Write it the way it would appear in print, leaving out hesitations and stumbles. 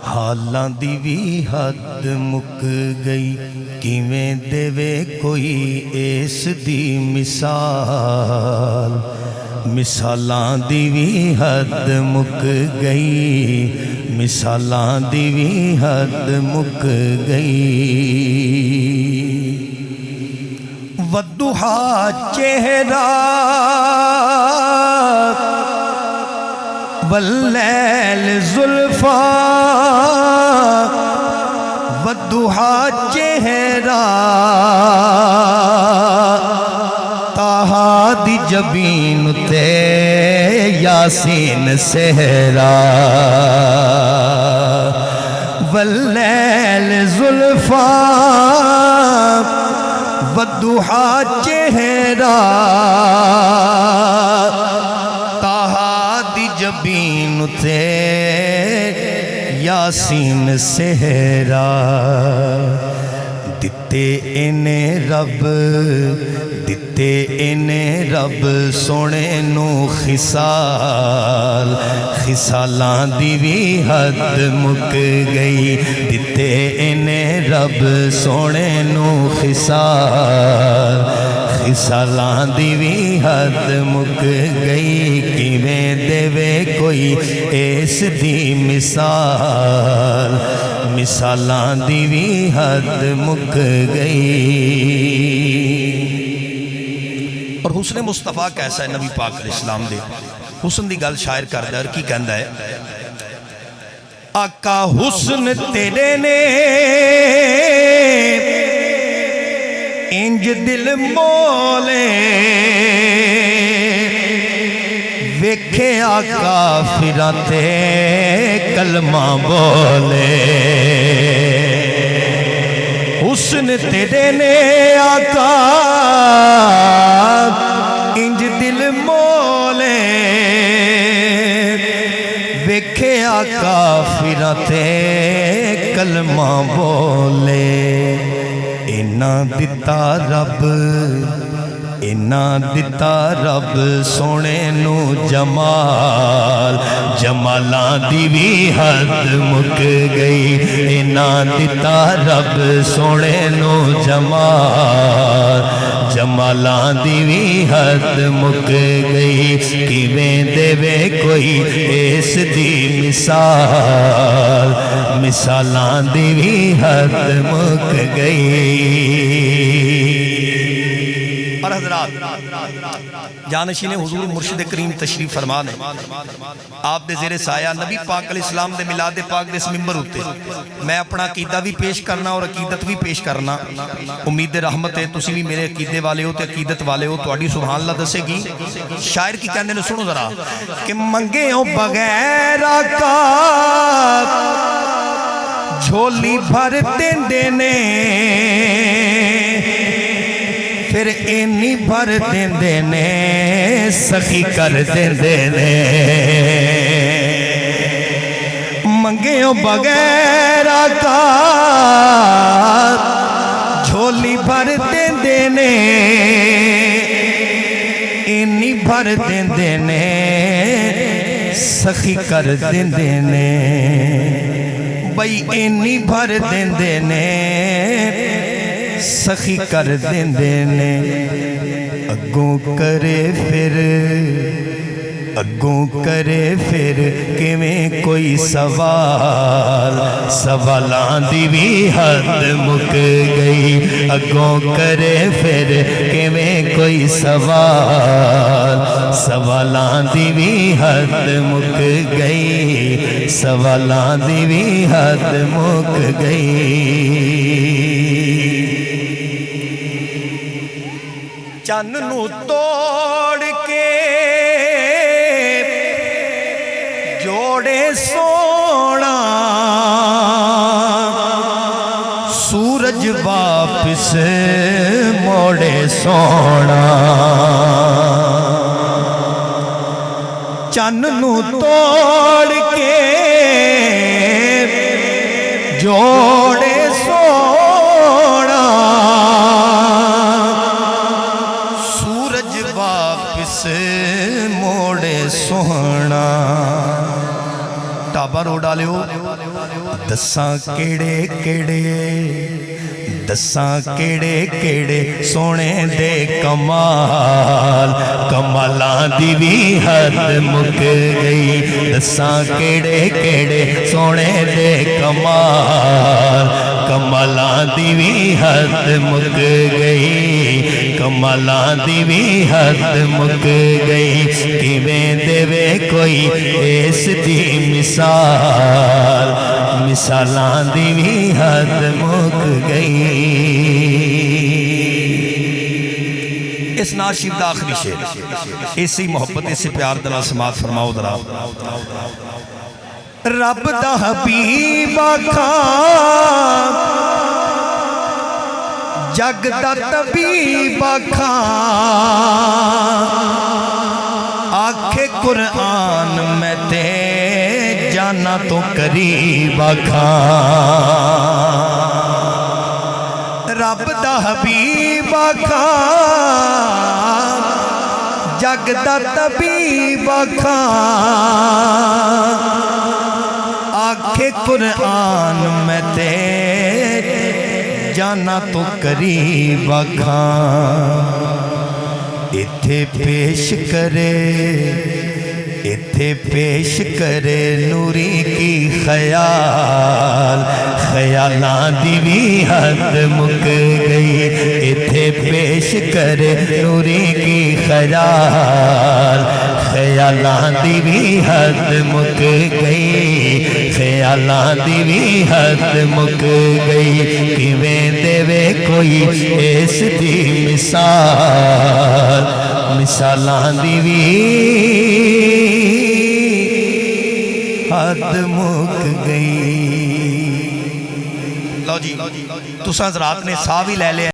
حالاں دی وی حد مک گئی کیویں دیوے کوئی اس دی مثال مثالاں دی وی حد مک گئی مثالاں دی وی حد مک گئی والضحا چہرہ واللیل زلفا والضحا چہرہ طہا دی جبین تے یاسین سہرا واللیل زلفا والضحا چہرہ جبین تے یاسین سہرا دتے انہیں رب سونے نو خصال خصالاں دی وی حد مک گئی دتے انہیں رب سونے نو خصال خصالاں دی وی حد مک گئی کیویں دیوے کوئی اس دی مثال مثالاں دی وی حد مک گئی۔ اور حسن مصطفیٰ کیسا ہے نبی پاک علیہ السلام دے حسن دی گل شاعر کردہ ہے کی کہندہ ہے آقا حسن تیرے نے انج دل مولے ویکھے آقا فراتے کلمہ بولے حسن تیرے نے آقا انج دل مولے ویکھے آقا فراتے کلمہ بولے اینا دتا رب سونے نو جمال جمالاں دی وی حد مک گئی اینا دتا رب سونے نو جمال جمالاں دی وی حد مک گئی کیویں دیوے کوئی اس دی مثال مثالاں دی وی حد مک گئی۔ اور حضرات جانشین حضور مرشد کریم تشریف فرمان ہے آپ دے زیر سایہ نبی پاک علیہ السلام دے میلاد پاک دے اس ممبر ہوتے میں اپنا عقیدہ بھی پیش کرنا اور عقیدت بھی پیش کرنا امید رحمت ہے تسی بھی میرے عقیدے والے ہو تے عقیدت والے ہو تواڈی سبحان اللہ دسے گی شاعر کی کہنے نے سنو ذرا کہ منگے ہو بغیر آقا جھولی بھر دیندے نے پھر اینی بھر دیندے نے سخی کر دیندے نے منگیوں بغیر آقا جھولی بھر دیندے نے اینی بھر دیندے نے سخی کر دیندے نے بھئی اینی بھر دیندے نے سخی کر دیندے نے اگوں کرے پھر کیویں کوئی سوال سوالاں دی وی حد مک گئی اگوں کرے پھر کیویں کوئی سوال سوالاں دی وی حد مک گئی سوالاں دی وی حد مک گئی۔ چن نو توڑ کے جوڑے سونا سورج واپس موڑے سونا چن نو توڑ کے جوڑے سونا سورج واپس موڑے سونا ਢਾਬਾ ਰੋਡ ਵਾਲਿਓ ਦਸਾਂ ਕਿਹੜੇ ਕਿਹੜੇ ਦਸਾਂ ਕਿਹੜੇ ਕਿਹੜੇ ਸੋਹਣੇ ਦੇ ਕਮਾਲ ਕਮਾਲਾਂ ਦੀ ਵੀ ਹੱਦ ਮੁੱਕ ਗਈ ਦਸਾਂ ਕਿਹੜੇ ਕਿਹੜੇ ਸੋਹਣੇ ਦੇ ਕਮਾਲ ਕਮਾਲਾਂ ਦੀ ਵੀ ਹੱਦ ਮੁੱਕ ਗਈ ਕਮਾਲਾਂ ਦੀ ਵੀ ਹੱਦ ਮੁੱਕ ਗਈ ਕਿਵੇਂ ਦੇਵੇ ਕੋਈ ਇਸ ਦੀ ਮਿਸਾਲ ਮਿਸਾਲਾਂ ਦੀ ਵੀ ਹੱਦ ਮੁੱਕ ਗਈ اس نعت شریف دا آخری شعر اسی محبت اسی پیار دل سماعت فرماؤ ذرا رب دا حبیب آکھاں جگ دا طبیب آکھاں آکھے قرآن میں تے جانا تو قریب آکھاں رب دا حبیب آکھاں جگ دا طبیب آکھاں آکھے قرآن میں تے جانا تو قریب آکھاں ایتھے پیش کرے ایتھے پیش کرے نوری کی خیال خیالاں دی بھی حد مک گئی ایتھے پیش کرے نوری کی خیال خیالاں دی بھی حد مک گئی خیالاں دی بھی حد مک گئی کیویں دیوے کوئی اس دی مثال مثالاں دی بھی حد مک گئی لو جی تساں حضرات نے سا بھی لے لیا